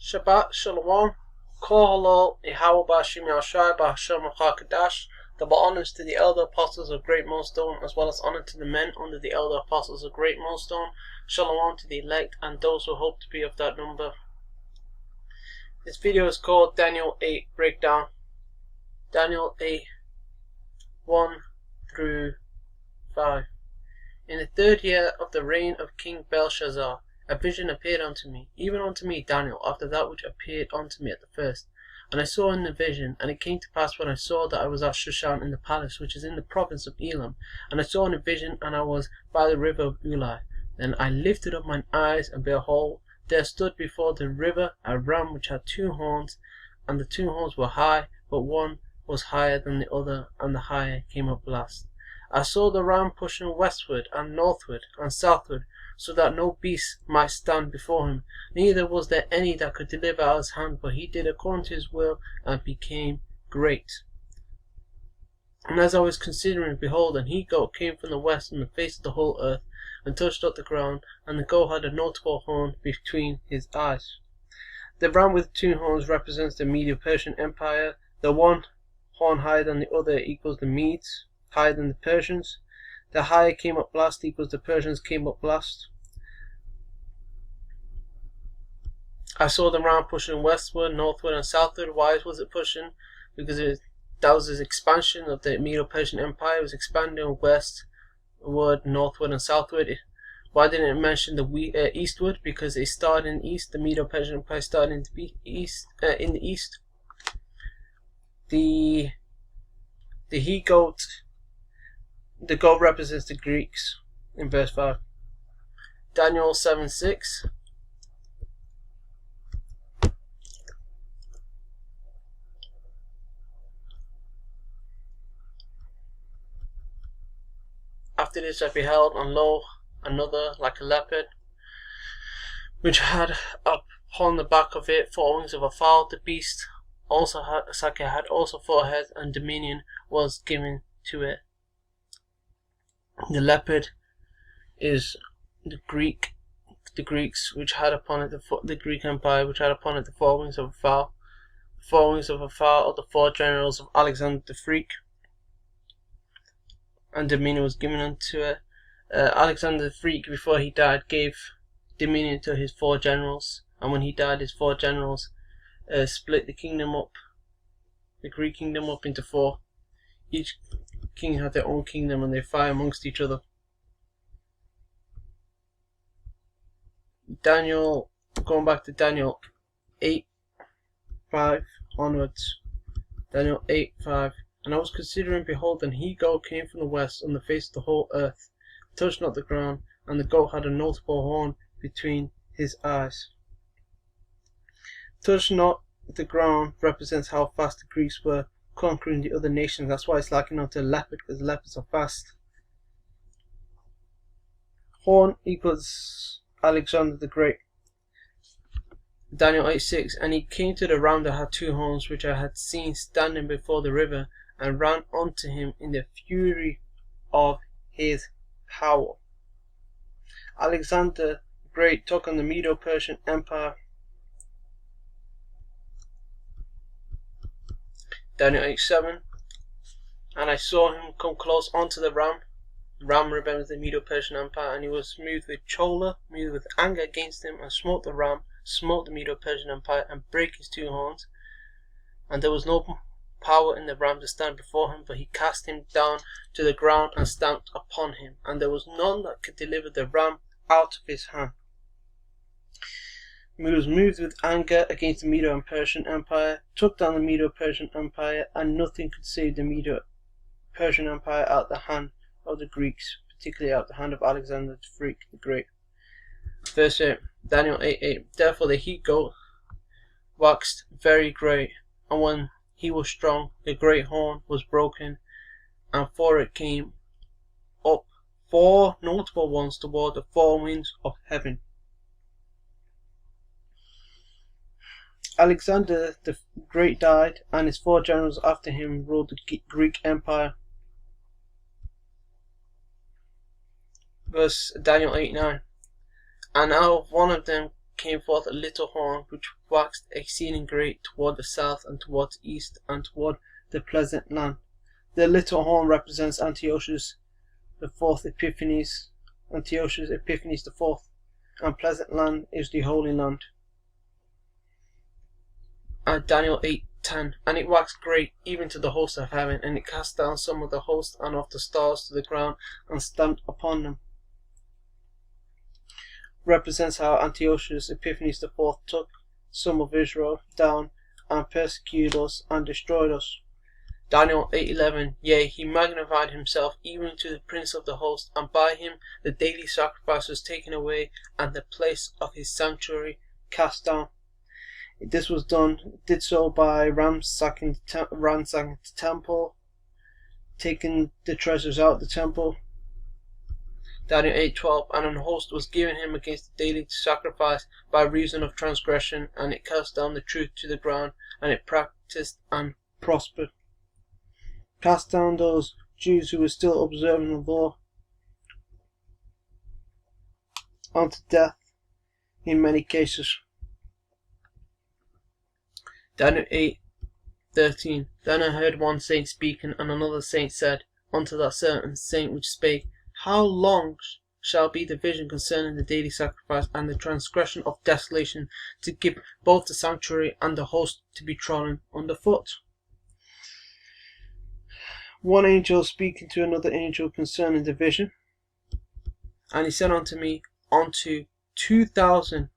Shabbat Shalom, Kol Halal, Yahweh Bashim Yahshai Bahashem HaKadash. Double honors to the elder apostles of Great Millstone, as well as honor to the men under the elder apostles of Great Millstone. Shalom to the elect and those who hope to be of that number. This video is called Daniel 8 Breakdown. Daniel 8 1 through 5. In the 3rd year of the reign of King Belshazzar, a vision appeared unto me, even unto me Daniel, after that which appeared unto me at the first. And I saw in the vision, and it came to pass when I saw that I was at Shushan in the palace which is in the province of Elam. And I saw in a vision, and I was by the river of Ulai. Then I lifted up mine eyes, and behold, there stood before the river a ram which had 2 horns, and the 2 horns were high, but one was higher than the other, and the higher came up last. I saw the ram pushing westward and northward and southward, so that no beast might stand before him, neither was there any that could deliver out his hand, but he did according to his will, and became great. And as I was considering, behold, an he-goat came from the west on the face of the whole earth, and touched up the ground, and the goat had a notable horn between his eyes. The ram with 2 horns represents the Medo-Persian Empire. The one horn higher than the other equals the Medes, higher than the Persians. The higher came up last equals the Persians came up last. I saw the ram pushing westward, northward, and southward. Why was it pushing? Because that was his expansion of the Medo-Persian Empire. It was expanding westward, northward, and southward. Why didn't it mention the eastward? Because it started in the east. The Medo-Persian Empire started in the east. The he-goat. The goat represents the Greeks in verse 5. Daniel 7:6. After this I beheld, and lo, another like a leopard, which had upon the back of it 4 wings of a fowl. The beast also had also 4 heads, and dominion was given to it. The leopard is the Greeks, which had upon it the Greek Empire, which had upon it the 4 wings of a fowl. The 4 wings of a fowl are the 4 generals of Alexander the Great, and dominion was given unto it. Alexander the Great, before he died, gave dominion to his 4 generals, and when he died, his 4 generals split the kingdom up, the Greek kingdom up into 4. Each king had their own kingdom, and they fight amongst each other. Daniel, going back to Daniel 8:5 onwards. Daniel 8:5. And I was considering, behold, an he-goat came from the west on the face of the whole earth, touched not the ground, and the goat had a notable horn between his eyes. Touch not the ground represents how fast the Greeks were conquering the other nations. That's why it's likened unto a leopard, because leopards are fast. Horn equals Alexander the Great. Daniel 8:6. And he came to the ram that had 2 horns, which I had seen standing before the river, and ran unto him in the fury of his power. Alexander the Great took on the Medo-Persian Empire. Daniel 8:7. And I saw him come close unto the ram. The ram represents the Medo-Persian Empire, and he was moved with choler, moved with anger against him, and smote the ram, smote the Medo-Persian Empire, and brake his 2 horns. And there was no power in the ram to stand before him, but he cast him down to the ground and stamped upon him, and there was none that could deliver the ram out of his hand. He was moved with anger against the Medo-Persian Empire, took down the Medo-Persian Empire, and nothing could save the Medo-Persian Empire out of the hand of the Greeks, particularly out of the hand of Alexander the Great. Verse 8, Daniel 8:8. Therefore the he-goat waxed very great, and when he was strong, the great horn was broken, and for it came up 4 notable ones toward the 4 winds of heaven. Alexander the Great died, and his 4 generals after him ruled the Greek Empire. Verse Daniel 8:9. And out of one of them came forth a little horn, which waxed exceeding great toward the south, and toward the east, and toward the pleasant land. The little horn represents Antiochus the fourth Epiphanes, Antiochus Epiphanes the fourth, and pleasant land is the Holy Land. Daniel 8:10. And it waxed great even to the host of heaven, and it cast down some of the host and of the stars to the ground, and stamped upon them. Represents how Antiochus Epiphanes the fourth took some of Israel down and persecuted us and destroyed us. Daniel 8:11. Yea, he magnified himself even to the prince of the host, and by him the daily sacrifice was taken away, and the place of his sanctuary cast down. This was did so by ransacking the temple, taking the treasures out of the temple. Daniel 8:12. And an host was given him against the daily sacrifice by reason of transgression, and it cast down the truth to the ground, and it practiced and prospered. Cast down those Jews who were still observing the law unto death in many cases. Daniel 8:13. Then I heard one saint speaking, and another saint said unto that certain saint which spake, How long shall be the vision concerning the daily sacrifice and the transgression of desolation, to give both the sanctuary and the host to be trodden under foot? One angel speaking to another angel concerning the vision, and he said unto me, unto 2,000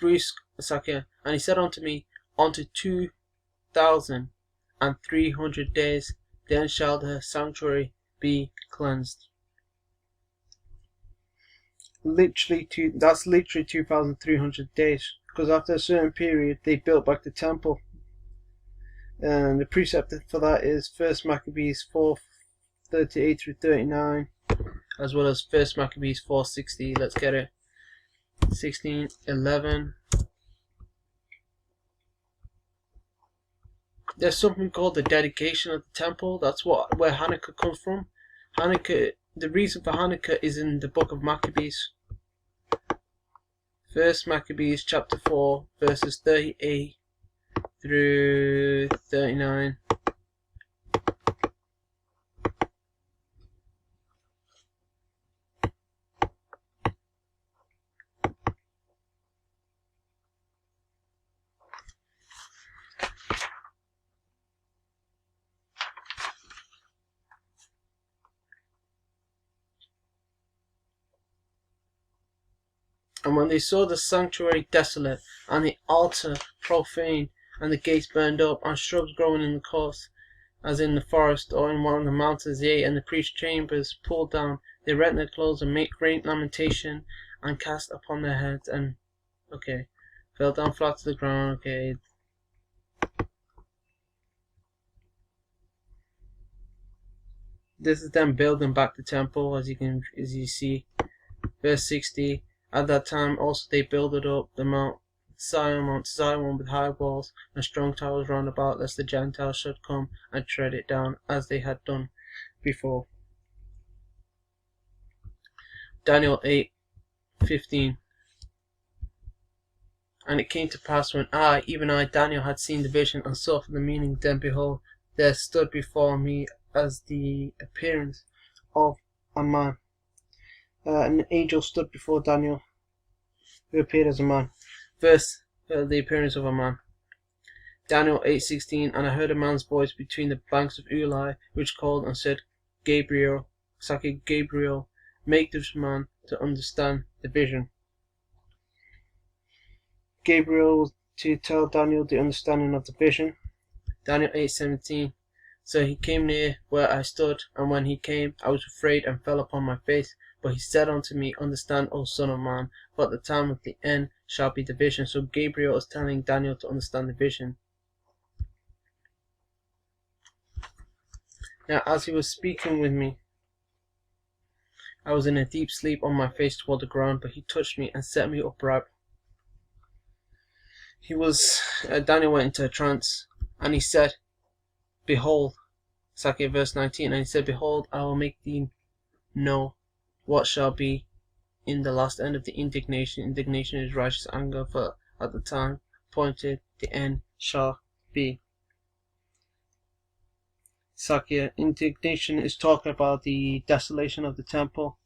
and he said unto me, unto 2,300 days, then shall the sanctuary be cleansed. That's literally 2,300 days, because after a certain period they built back the temple. And the precept for that is 1 Maccabees 4:38 through 39, as well as 1 Maccabees 4:60. Let's get it. 16:11. There's something called the dedication of the temple. That's where Hanukkah comes from. The reason for Hanukkah is in the book of Maccabees. 1 Maccabees chapter 4 verses 38 through 39. And when they saw the sanctuary desolate, and the altar profane, and the gates burned up, and shrubs growing in the courts, as in the forest or in one of the mountains, yea, and the priest's chambers pulled down, they rent their clothes and made great lamentation, and cast upon their heads, and fell down flat to the ground. This is them building back the temple, as you see. Verse 60. At that time also they builded up the Mount Zion with high walls and strong towers round about, lest the Gentiles should come and tread it down, as they had done before. Daniel 8:15. And it came to pass, when I, even I, Daniel, had seen the vision and saw for the meaning, then behold, there stood before me as the appearance of a man. An angel stood before Daniel, who appeared as a man. The appearance of a man. Daniel 8:16. And I heard a man's voice between the banks of Ulai, which called and said, Gabriel, make this man to understand the vision. Gabriel to tell Daniel the understanding of the vision. Daniel 8:17. So he came near where I stood, and when he came, I was afraid and fell upon my face. But he said unto me, Understand, O son of man, for at the time of the end shall be the vision. So Gabriel is telling Daniel to understand the vision. Now as he was speaking with me, I was in a deep sleep on my face toward the ground, but he touched me and set me upright. Daniel went into a trance, and he said, Behold, verse 19, and he said, Behold, I will make thee know what shall be in the last end of the indignation. Indignation is righteous anger, for at the time appointed the end shall be. Sakya. Indignation is talking about the desolation of the temple,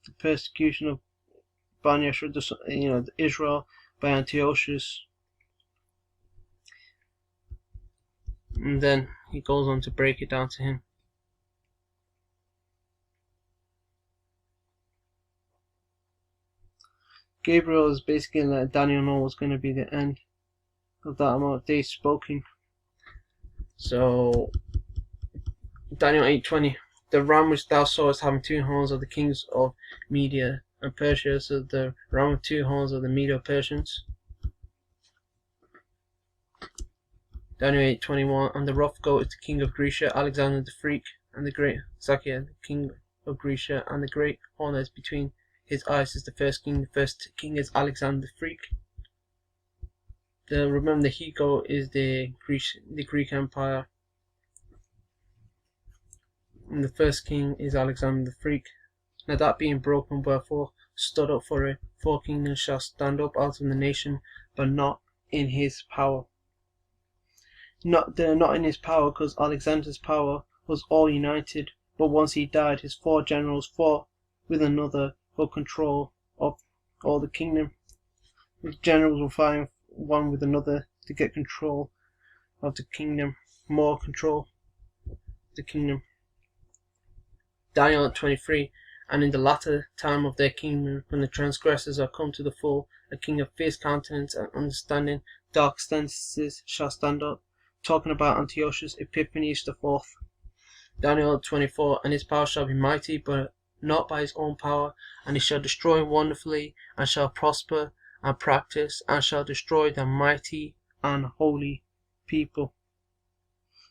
the persecution of Bani Yasser, Israel by Antiochus. And then he goes on to break it down to him. Gabriel is basically letting Daniel know what's going to be the end of that amount of days spoken. So Daniel 8:20. The ram which thou sawest having 2 horns of the kings of Media and Persia, so the ram with 2 horns of the Medo-Persians. Daniel 8:21. And the rough goat is the king of Grecia, Alexander the Freak, and the great Sakya, the king of Grecia, and the great horn that is between his eyes is the first king. The first king is Alexander the Freak. Remember, the he-goat is the Greek Empire, and the first king is Alexander the Freak. Now that being broken, wherefore stood up for it, 4 kingdoms shall stand up out of the nation, but not in his power. They're not in his power, because Alexander's power was all united, but once he died, his 4 generals fought with another for control of all the kingdom. The generals were fighting one with another to get control of the kingdom, more control of the kingdom. Daniel 23. And in the latter time of their kingdom, when the transgressors are come to the full, a king of fierce countenance and understanding, dark senses shall stand up, talking about Antiochus Epiphanes the 4th. Daniel 24. And his power shall be mighty, but not by his own power, and he shall destroy wonderfully, and shall prosper and practice, and shall destroy the mighty and holy people.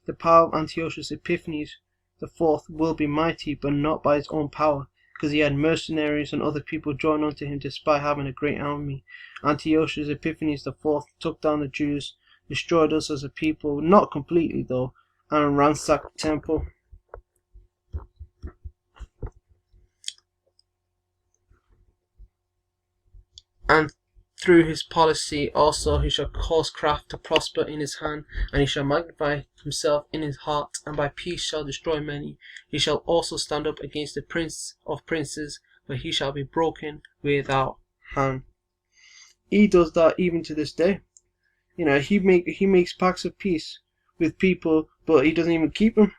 The power of Antiochus Epiphanes the 4th will be mighty, but not by his own power, because he had mercenaries and other people join unto him despite having a great army. Antiochus Epiphanes the 4th took down the Jews, destroyed us as a people, not completely though, and ransacked the temple. And through his policy also he shall cause craft to prosper in his hand, and he shall magnify himself in his heart, and by peace shall destroy many. He shall also stand up against the prince of princes, but he shall be broken without hand. He does that even to this day. He makes pacts of peace with people, but he doesn't even keep them.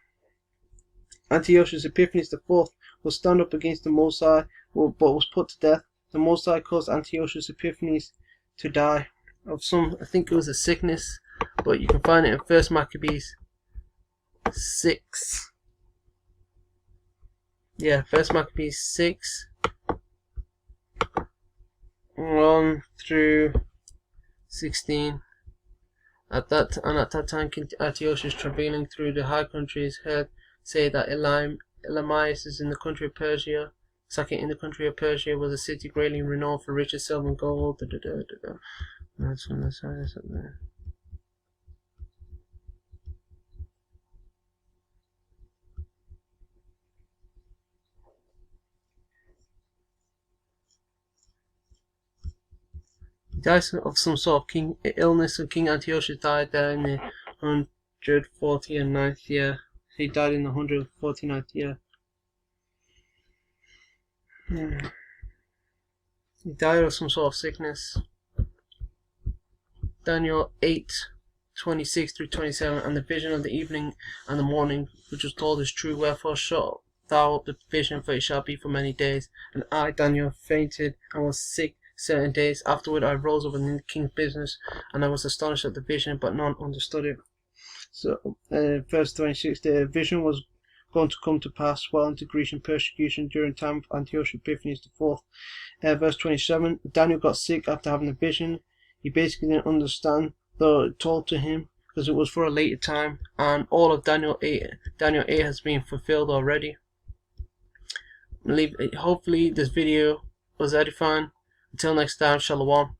Antiochus Epiphanes the 4th will stand up against the Most High, but was put to death. The Most High caused Antiochus Epiphanes to die of I think it was a sickness, but you can find it in 1 Maccabees 6. Yeah, 1 Maccabees 6, 1 through 16. At that time King Antiochus, travelling through the high countries, heard say that Elamias is in the country of Persia. Second, in the country of Persia was a city greatly renowned for riches, silver, and gold. That's on the side up there. He died of some sort of illness, and King Antiochus died there in the 149th year. He died in the 149th year. He died of some sort of sickness. Daniel 8:26 through 27. And the vision of the evening and the morning, which was told, is true. Wherefore shut thou up the vision, for it shall be for many days. And I, Daniel, fainted and was sick certain days. Afterward I rose up in the king's business, and I was astonished at the vision, but none understood it. So, verse 26, the vision was going to come to pass while into Grecian persecution during time of Antiochus Epiphanes the 4th. Verse 27, Daniel got sick after having the vision. He basically didn't understand, though it told to him, because it was for a later time, and all of Daniel 8 has been fulfilled already. Hopefully this video was edifying. Until next time, Shalom.